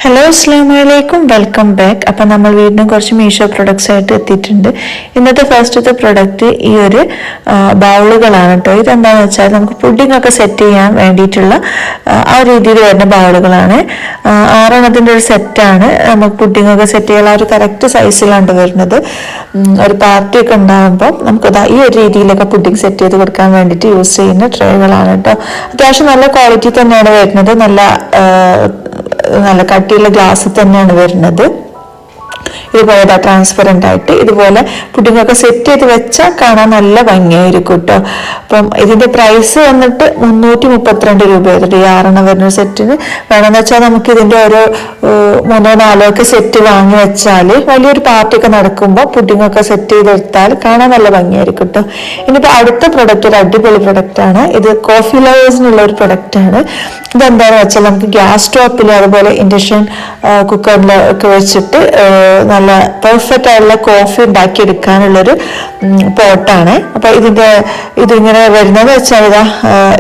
Hello അസ്സലാമലൈക്കും welcome back. അപ്പം നമ്മൾ വീണ്ടും കുറച്ച് മീഷോ പ്രൊഡക്ട്സ് ആയിട്ട് എത്തിയിട്ടുണ്ട്. ഇന്നത്തെ ഫസ്റ്റത്തെ പ്രൊഡക്റ്റ് ഈ ഒരു ബൗളുകളാണ് കേട്ടോ. ഇതെന്താണെന്ന് വെച്ചാൽ നമുക്ക് പുഡിംഗ് ഒക്കെ സെറ്റ് ചെയ്യാൻ വേണ്ടിയിട്ടുള്ള ആ രീതിയിൽ വരുന്ന ബൗളുകളാണ്. 6 ഒരു സെറ്റാണ്. നമുക്ക് പുഡിംഗ് ഒക്കെ സെറ്റ് ചെയ്യാൻ ഒരു കറക്റ്റ് സൈസിലാണ് വരുന്നത്. ഒരു പാർട്ടി ഒക്കെ ഉണ്ടാകുമ്പോൾ നമുക്ക് ഈ ഒരു രീതിയിലൊക്കെ പുഡിംഗ് സെറ്റ് ചെയ്ത് കൊടുക്കാൻ വേണ്ടിയിട്ട് യൂസ് ചെയ്യുന്ന ട്രേകളാണ് കേട്ടോ. അത്യാവശ്യം നല്ല ക്വാളിറ്റി തന്നെയാണ് വരുന്നത്. നല്ല കട്ടിയുള്ള ഗ്ലാസ് തന്നെയാണ് വരുന്നത്. ഇതുപോലെ ട്രാൻസ്പെറൻ്റ് ആയിട്ട് ഇതുപോലെ പുഡിംഗ് ഒക്കെ സെറ്റ് ചെയ്ത് വെച്ചാൽ കാണാൻ നല്ല ഭംഗിയായിരിക്കും കേട്ടോ. അപ്പം ഇതിന്റെ പ്രൈസ് വന്നിട്ട് 332 രൂപ ആയിരുന്നു. ഈ 6 വരുന്ന സെറ്റിന്. വേണമെന്ന് വെച്ചാൽ നമുക്ക് ഇതിന്റെ ഓരോ 3-4 ഒക്കെ സെറ്റ് വാങ്ങി വെച്ചാൽ വലിയൊരു പാർട്ടി ഒക്കെ നടക്കുമ്പോൾ പുഡിംഗ് ഒക്കെ സെറ്റ് ചെയ്തെടുത്താൽ കാണാൻ നല്ല ഭംഗിയായിരിക്കും കേട്ടോ. ഇനിയിപ്പോൾ അടുത്ത പ്രൊഡക്റ്റ് ഒരു അടിപൊളി പ്രൊഡക്റ്റ് ആണ്. ഇത് കോഫി ലവേഴ്സിനുള്ള ഒരു പ്രൊഡക്റ്റ് ആണ്. ഇതെന്താണെന്ന് വെച്ചാൽ നമുക്ക് ഗ്യാസ് സ്റ്റോപ്പിൽ അതുപോലെ ഇൻഡക്ഷൻ കുക്കറിൽ ഒക്കെ വെച്ചിട്ട് നല്ല പെർഫെക്റ്റ് ആയിട്ടുള്ള കോഫി ഉണ്ടാക്കി എടുക്കാനുള്ളൊരു പോട്ടാണ്. അപ്പൊ ഇതിങ്ങനെ വരുന്നത് വെച്ചാൽ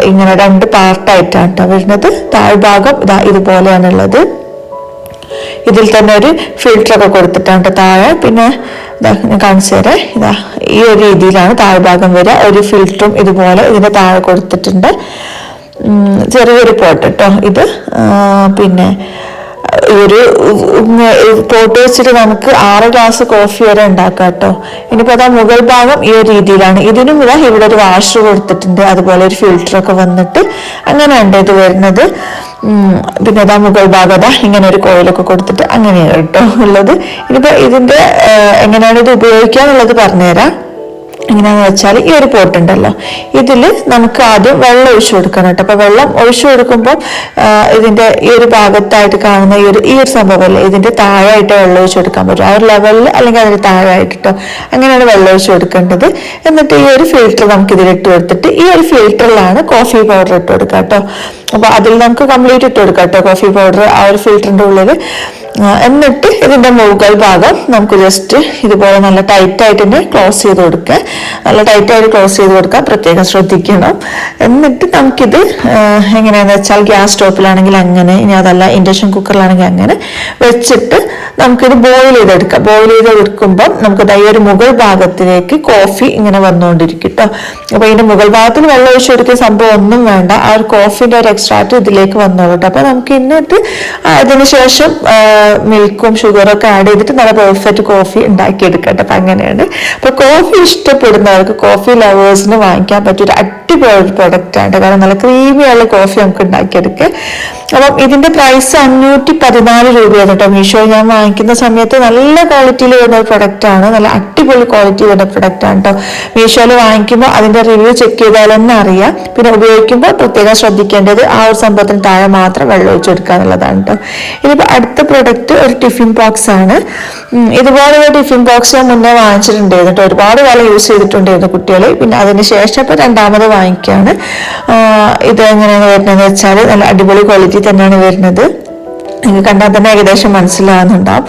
ഇങ്ങനെ 2 പാർട്ടായിട്ടാണ് കേട്ടോ വരുന്നത്. താഴ്ഭാഗം ഇതുപോലെയാണുള്ളത്. ഇതിൽ തന്നെ ഒരു ഫിൽറ്റർ ഒക്കെ കൊടുത്തിട്ടാണ് താഴെ. പിന്നെ ഞാൻ കാണിച്ചു തരാം. ഈ ഒരു രീതിയിലാണ് താഴ്ഭാഗം വരിക. ഒരു ഫിൽറ്ററും ഇതുപോലെ ഇതിന്റെ താഴെ കൊടുത്തിട്ടുണ്ട്. ചെറിയൊരു പോട്ട് കേട്ടോ ഇത്. പിന്നെ ഒരു പോട്ട് വെച്ചിട്ട് നമുക്ക് 6 ഗ്ലാസ് കോഫി വരെ ഉണ്ടാക്കാം കേട്ടോ. ഇനിയിപ്പോൾ മുകൾ ഭാഗം ഈ ഒരു രീതിയിലാണ്. ഇതിനും ഇവിടെ ഒരു വാഷർ കൊടുത്തിട്ടുണ്ട്. അതുപോലെ ഒരു ഫിൽറ്റർ ഒക്കെ വന്നിട്ട് അങ്ങനെയുണ്ട് ഇത് വരുന്നത്. പിന്നെ മുകൾ ഭാഗം ഇങ്ങനെ ഒരു കോയിലൊക്കെ കൊടുത്തിട്ട് അങ്ങനെയാണ് കേട്ടോ ഉള്ളത്. ഇനിയിപ്പോൾ ഇതിന്റെ എങ്ങനെയാണ് ഇത് ഉപയോഗിക്കുക എന്നുള്ളത് പറഞ്ഞുതരാം. എങ്ങനെയാന്ന് വെച്ചാൽ ഈ ഒരു പോട്ട് ഉണ്ടല്ലോ, ഇതിൽ നമുക്ക് ആദ്യം വെള്ളം ഒഴിച്ചു കൊടുക്കണം കേട്ടോ. അപ്പൊ വെള്ളം ഒഴിച്ചു കൊടുക്കുമ്പോൾ ഇതിന്റെ ഈ ഒരു ഭാഗത്തായിട്ട് കാണുന്ന ഈ ഒരു സംഭവമല്ലേ, ഇതിന്റെ താഴെയായിട്ട് വെള്ളം ഒഴിച്ചു കൊടുക്കാൻ പറ്റും. ആ ഒരു ലെവലിൽ അല്ലെങ്കിൽ അതിന് താഴെയായിട്ട് കേട്ടോ. അങ്ങനെയാണ് വെള്ളം ഒഴിച്ചു കൊടുക്കേണ്ടത്. എന്നിട്ട് ഈ ഒരു ഫിൽറ്റർ നമുക്ക് ഇതിൽ ഇട്ട് കൊടുത്തിട്ട് ഈ ഒരു ഫിൽറ്ററിലാണ് കോഫി പൗഡർ ഇട്ട് കൊടുക്കുക കേട്ടോ. അപ്പൊ അതിൽ നമുക്ക് കംപ്ലീറ്റ് ഇട്ട് കൊടുക്കാം കേട്ടോ കോഫി പൗഡർ ആ ഒരു ഫിൽറ്ററിന്റെ ഉള്ളിൽ. എന്നിട്ട് ഇതിന്റെ മുകൾ ഭാഗം നമുക്ക് ജസ്റ്റ് ഇതുപോലെ നല്ല ടൈറ്റ് ആയിട്ട് തന്നെ ക്ലോസ് ചെയ്ത് കൊടുക്കുക. നല്ല ടൈറ്റ് ആയിട്ട് ക്ലോസ് ചെയ്ത് കൊടുക്കുക, പ്രത്യേകം ശ്രദ്ധിക്കണം. എന്നിട്ട് നമുക്കിത് എങ്ങനെയാന്ന് വെച്ചാൽ ഗ്യാസ് സ്റ്റോപ്പിലാണെങ്കിൽ അങ്ങനെ, ഇനി അതല്ല ഇൻഡക്ഷൻ കുക്കറിലാണെങ്കിൽ അങ്ങനെ വെച്ചിട്ട് നമുക്കിത് ബോയിൽ ചെയ്തെടുക്കാം. ബോയിൽ ചെയ്തെടുക്കുമ്പോൾ നമുക്ക് ഈ ഒരു മുകൾ ഭാഗത്തിലേക്ക് കോഫി ഇങ്ങനെ വന്നുകൊണ്ടിരിക്കും കേട്ടോ. അപ്പൊ ഇതിന്റെ മുകൾ ഭാഗത്തിൽ വെള്ളം ഒഴിച്ചു കൊടുക്കുന്ന സംഭവം ഒന്നും വേണ്ട. ആ ഒരു കോഫിന്റെ ഒരു എക്സ്ട്രാക്ട് ഇതിലേക്ക് വന്നോളൂ കേട്ടോ. അപ്പൊ നമുക്ക് എന്നിട്ട് അതിനുശേഷം മിൽക്കും ഷുഗറും ഒക്കെ ആഡ് ചെയ്തിട്ട് നല്ല പെർഫെക്റ്റ് കോഫി ഉണ്ടാക്കിയെടുക്കട്ടെ. അപ്പൊ അങ്ങനെയാണ്. അപ്പൊ കോഫി ഇഷ്ടപ്പെടുന്നവർക്ക്, കോഫി ലവേഴ്സിന് വാങ്ങിക്കാൻ പറ്റിയൊരു അടിപൊളി പ്രൊഡക്റ്റ് ആണ്. കാരണം നല്ല ക്രീമിയുള്ള കോഫി നമുക്ക് ഉണ്ടാക്കിയെടുക്കാം. അപ്പം ഇതിന്റെ പ്രൈസ് 514 രൂപയാണ് കേട്ടോ. മീഷോ ഞാൻ വാങ്ങിക്കുന്ന സമയത്ത് നല്ല ക്വാളിറ്റിയിൽ വരുന്ന ഒരു പ്രൊഡക്റ്റ് ആണ്. നല്ല അടിപൊളി ക്വാളിറ്റി വരുന്ന പ്രൊഡക്റ്റ് ആണ് കേട്ടോ. മീഷോയിൽ വാങ്ങിക്കുമ്പോൾ അതിന്റെ റിവ്യൂ ചെക്ക് ചെയ്താൽ തന്നെ അറിയാം. പിന്നെ ഉപയോഗിക്കുമ്പോൾ പ്രത്യേകം ശ്രദ്ധിക്കേണ്ടത് ആ ഒരു സംഭവത്തിന് താഴെ മാത്രം വെള്ളം ഒഴിച്ചു കൊടുക്കുക എന്നുള്ളതാണ് കേട്ടോ. ഇതിപ്പോ അടുത്ത പ്രൊഡക്റ്റ് ഒരു ടിഫിൻ ബോക്സ് ആണ്. ഇതുപോലെ ടിഫിൻ ബോക്സ് ഞാൻ മുന്നേ വാങ്ങിച്ചിട്ടുണ്ടായിരുന്നു കേട്ടോ. ഒരുപാട് കാലം യൂസ് ചെയ്തിട്ടുണ്ടായിരുന്നു കുട്ടികൾ. പിന്നെ അതിന് ശേഷം ഇപ്പൊ 2ാമത് വാങ്ങിക്കുകയാണ്. ഇത് എങ്ങനെയാണ് വരുന്നതെന്ന് വെച്ചാൽ നല്ല അടിപൊളി ക്വാളിറ്റി തന്നെയാണ് വരുന്നത്. നിങ്ങൾക്ക് കണ്ടാൽ തന്നെ ഏകദേശം മനസ്സിലാകുന്നുണ്ടാവും.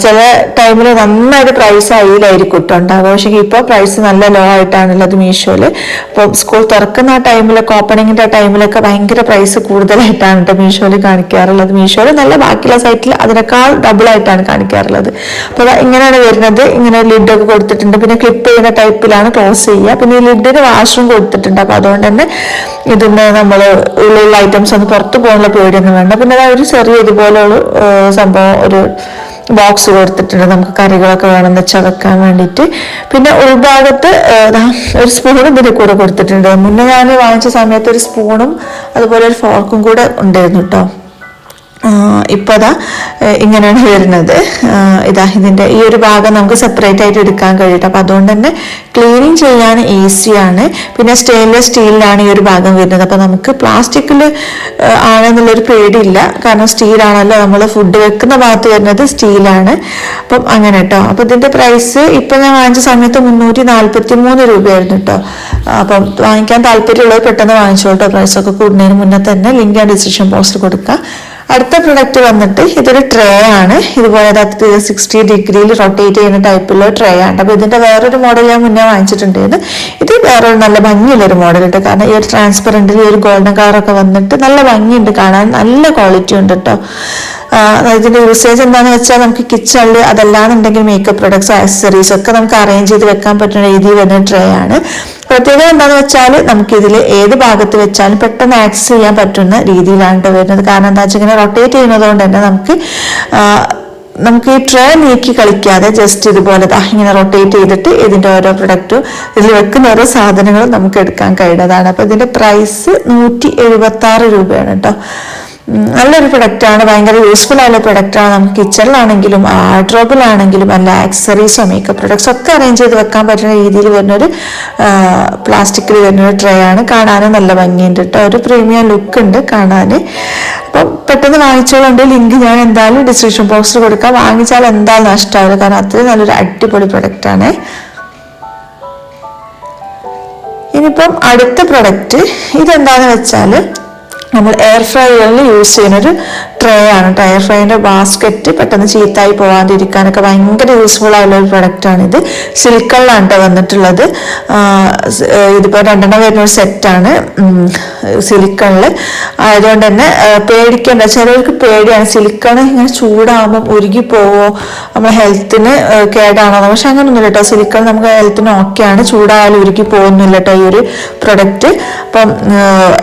ചില ടൈമിൽ നന്നായിട്ട് പ്രൈസ് ഹൈയിലായിരിക്കും ഇട്ടുണ്ടാകും. പക്ഷേ ഇപ്പോൾ പ്രൈസ് നല്ല ലോ ആയിട്ടാണുള്ളത് മീഷോയിൽ. അപ്പോൾ സ്കൂൾ തുറക്കുന്ന ആ ടൈമിലൊക്കെ, ഓപ്പണിങ്ങിന്റെ ആ ടൈമിലൊക്കെ ഭയങ്കര പ്രൈസ് കൂടുതലായിട്ടാണ് കേട്ടോ മീഷോയിൽ കാണിക്കാറുള്ളത്. മീഷോയിൽ നല്ല ബാക്കിയുള്ള സൈറ്റിൽ അതിനേക്കാൾ ഡബിൾ ആയിട്ടാണ് കാണിക്കാറുള്ളത്. അപ്പോൾ ഇങ്ങനെയാണ് വരുന്നത്. ഇങ്ങനെ ലിഡൊക്കെ കൊടുത്തിട്ടുണ്ട്. പിന്നെ ക്ലിപ്പ് ചെയ്യുന്ന ടൈപ്പിലാണ് ക്ലോസ് ചെയ്യുക. പിന്നെ ഈ ലിഡിന് വാഷും കൊടുത്തിട്ടുണ്ട്. അപ്പോൾ അതുകൊണ്ട് തന്നെ ഇതിന് നമ്മൾ ഉള്ളിലുള്ള ഐറ്റംസ് ഒന്ന് പുറത്ത് പോകാനുള്ള പേടിയൊന്നും വേണ്ട. പിന്നെ ഒരു ചെറിയ ഇതുപോലുള്ള സംഭവം ഒരു ബോക്സ് കൊടുത്തിട്ടുണ്ട്. നമുക്ക് കറികളൊക്കെ വേണമെന്ന് വെച്ചാൽ വെക്കാൻ വേണ്ടിയിട്ട്. പിന്നെ ഉൾഭാഗത്ത് ഒരു സ്പൂണും ഇതിന്റെ കൂടെ കൊടുത്തിട്ടുണ്ട്. മുന്നേ ഞാൻ വാങ്ങിച്ച സമയത്ത് ഒരു സ്പൂണും അതുപോലെ ഒരു ഫോർക്കും കൂടെ ഉണ്ടായിരുന്നു കേട്ടോ. ഇപ്പൊ ഇങ്ങനെയാണ് വരുന്നത്. ഇതിന്റെ ഈ ഒരു ഭാഗം നമുക്ക് സെപ്പറേറ്റ് ആയിട്ട് എടുക്കാൻ കഴിയും. അപ്പൊ അതുകൊണ്ട് തന്നെ ക്ലീനിങ് ചെയ്യാൻ ഈസിയാണ്. പിന്നെ സ്റ്റെയിൻലെസ് സ്റ്റീലിലാണ് ഈ ഒരു ഭാഗം വരുന്നത്. അപ്പൊ നമുക്ക് പ്ലാസ്റ്റിക്കിൽ ആണെന്നുള്ളൊരു പേടിയില്ല. കാരണം സ്റ്റീലാണല്ലോ, നമ്മൾ ഫുഡ് വെക്കുന്ന ഭാഗത്ത് വരുന്നത് സ്റ്റീലാണ്. അപ്പം അങ്ങനെ കേട്ടോ. അപ്പൊ ഇതിന്റെ പ്രൈസ് ഇപ്പൊ ഞാൻ വാങ്ങിച്ച സമയത്ത് 343 രൂപയായിരുന്നു കേട്ടോ. അപ്പം വാങ്ങിക്കാൻ താല്പര്യമുള്ളവർ പെട്ടെന്ന് വാങ്ങിച്ചോട്ടോ. പ്രൈസ് ഒക്കെ കൂടുന്നതിന് മുന്നേ തന്നെ ലിങ്ക് ഞാൻ ഡിസ്ക്രിപ്ഷൻ ബോക്സിൽ കൊടുക്കാം. അടുത്ത പ്രൊഡക്റ്റ് വന്നിട്ട് ഇതൊരു ട്രേ ആണ്. ഇതുപോലെ 360 ഡിഗ്രിയിൽ റൊട്ടേറ്റ് ചെയ്യുന്ന ടൈപ്പുള്ള ട്രേ ആണ്. അപ്പൊ ഇതിന്റെ വേറൊരു മോഡൽ ഞാൻ മുന്നേ വാങ്ങിച്ചിട്ടുണ്ടായിരുന്നു. ഇത് വേറൊരു നല്ല ഭംഗിയുള്ളൊരു മോഡൽ കേട്ടോ. കാരണം ഈ ഒരു ട്രാൻസ്പെറന്റിൽ ഈ ഒരു ഗോൾഡൻ കളറൊക്കെ വന്നിട്ട് നല്ല ഭംഗിയുണ്ട് കാണാൻ. നല്ല ക്വാളിറ്റി ഉണ്ട് കേട്ടോ. ഇതിന്റെ യൂസേജ് എന്താണെന്ന് വെച്ചാൽ നമുക്ക് കിച്ചണിൽ അതല്ലാന്നുണ്ടെങ്കിൽ മേക്കപ്പ് പ്രൊഡക്ട്സ് ആക്സസറീസ് ഒക്കെ നമുക്ക് അറേഞ്ച് ചെയ്ത് വെക്കാൻ പറ്റുന്ന രീതിയിൽ വരുന്ന ട്രേ ആണ്. പ്രത്യേകത എന്താണെന്ന് വെച്ചാൽ നമുക്ക് ഇതിൽ ഏത് ഭാഗത്ത് വെച്ചാലും പെട്ടെന്ന് ആക്സസ് ചെയ്യാൻ പറ്റുന്ന രീതിയിലാണ് വരുന്നത്. കാരണം എന്താ വെച്ചാൽ ഇങ്ങനെ റൊട്ടേറ്റ് ചെയ്യുന്നത് കൊണ്ട് തന്നെ നമുക്ക് ഈ ട്രേ നീക്കി കളിക്കാതെ ജസ്റ്റ് ഇതുപോലെ ഇങ്ങനെ റൊട്ടേറ്റ് ചെയ്തിട്ട് ഇതിന്റെ ഓരോ പ്രൊഡക്റ്റും ഇതിൽ വെക്കുന്ന ഓരോ സാധനങ്ങളും നമുക്ക് എടുക്കാൻ കഴിയുന്നതാണ്. അപ്പൊ ഇതിന്റെ പ്രൈസ് 176 രൂപയാണ് കേട്ടോ. നല്ലൊരു പ്രൊഡക്റ്റാണ്, ഭയങ്കര യൂസ്ഫുൾ ആയുള്ള പ്രൊഡക്റ്റാണ്. നമുക്ക് കിച്ചണിലാണെങ്കിലും വാർഡ്രോബിലാണെങ്കിലും അല്ല ആക്സസറീസോ മേക്കപ്പ് പ്രൊഡക്ട്സോ ഒക്കെ അറേഞ്ച് ചെയ്ത് വെക്കാൻ പറ്റുന്ന രീതിയിൽ വരുന്നൊരു പ്ലാസ്റ്റിക്കിൽ വരുന്നൊരു ട്രേ ആണ്. കാണാനും നല്ല ഭംഗിയുണ്ട് കേട്ടോ, ഒരു പ്രീമിയം ലുക്ക് ഉണ്ട് കാണാൻ. അപ്പം പെട്ടെന്ന് വാങ്ങിച്ചോളുണ്ട്. ലിങ്ക് ഞാൻ എന്തായാലും ഡിസ്ക്രിപ്ഷൻ ബോക്സിൽ കൊടുക്കാം. വാങ്ങിച്ചാൽ എന്തായാലും നഷ്ടമാവില്ല, കാരണം അത്രയും നല്ലൊരു അടിപൊളി പ്രൊഡക്റ്റാണ്. ഇനിയിപ്പം അടുത്ത പ്രൊഡക്റ്റ് ഇതെന്താന്ന് വെച്ചാൽ നമ്മൾ എയർ ഫ്രയറിൽ യൂസ് ചെയ്യുന്നൊരു ട്രേ ആണ്. എയർ ഫ്രൈൻ്റെ ബാസ്ക്കറ്റ് പെട്ടെന്ന് ചീത്തായി പോകാതിരിക്കാനൊക്കെ ഭയങ്കര യൂസ്ഫുൾ ആയുള്ള ഒരു പ്രൊഡക്റ്റാണ് ഇത്. സിലിക്കണിലാണ് വന്നിട്ടുള്ളത്. ഇതിപ്പോൾ 2 വരുന്ന ഒരു സെറ്റാണ് സിലിക്കണിൽ ആയതുകൊണ്ട് തന്നെ പേടിക്കേണ്ട. ചിലർക്ക് പേടിയാണ് സിലിക്കൺ ഇങ്ങനെ ചൂടാകുമ്പം ഉരുകി പോവോ, നമ്മുടെ ഹെൽത്തിന് കേടാണോ, പക്ഷെ അങ്ങനെയൊന്നുമില്ല കേട്ടോ. സിലിക്കൺ നമുക്ക് ഹെൽത്തിന് ഓക്കെയാണ്, ചൂടായാലും ഉരുകി പോകുന്നില്ല കേട്ടോ ഈ ഒരു പ്രൊഡക്റ്റ്. അപ്പം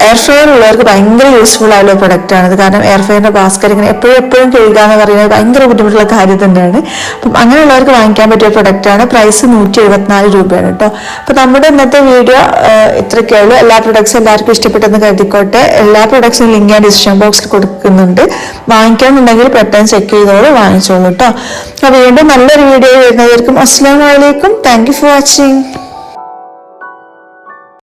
എയർ ഫ്രയർ ഉള്ളവർക്ക് ഭയങ്കര യൂസ്ഫുൾ ആയുള്ള പ്രൊഡക്റ്റാണ് ഇത്. കാരണം എയർ ഫ്രയറിന്റെ ബാസ്ക്കറ്റ് ഇങ്ങനെ എപ്പോഴും കഴുകുക എന്ന് പറയുന്നത് ഭയങ്കര ബുദ്ധിമുട്ടുള്ള കാര്യം തന്നെയാണ്. അപ്പം അങ്ങനെയുള്ളവർക്ക് വാങ്ങിക്കാൻ പറ്റിയ പ്രൊഡക്റ്റാണ്. പ്രൈസ് 174 രൂപയാണ് കേട്ടോ. അപ്പൊ നമ്മുടെ ഇന്നത്തെ വീഡിയോ ഇത്രയൊക്കെ ഉള്ളൂ. എല്ലാ പ്രൊഡക്ട്സും എല്ലാവർക്കും ഇഷ്ടപ്പെട്ടെന്ന് കരുതിക്കോട്ടെ. എല്ലാ പ്രൊഡക്ട്സും ലിങ്ക് ഞാൻ ഡിസ്ക്രിപ്ഷൻ ബോക്സിൽ കൊടുക്കുന്നുണ്ട്. വാങ്ങിക്കണമെന്നുണ്ടെങ്കിൽ പെട്ടെന്ന് ചെക്ക് ചെയ്തോളൂ, വാങ്ങിച്ചോളൂ കേട്ടോ. അപ്പൊ വീണ്ടും നല്ലൊരു വീഡിയോ വരുന്നവർക്കും അസ്സലാമു അലൈക്കും. Thank you for watching.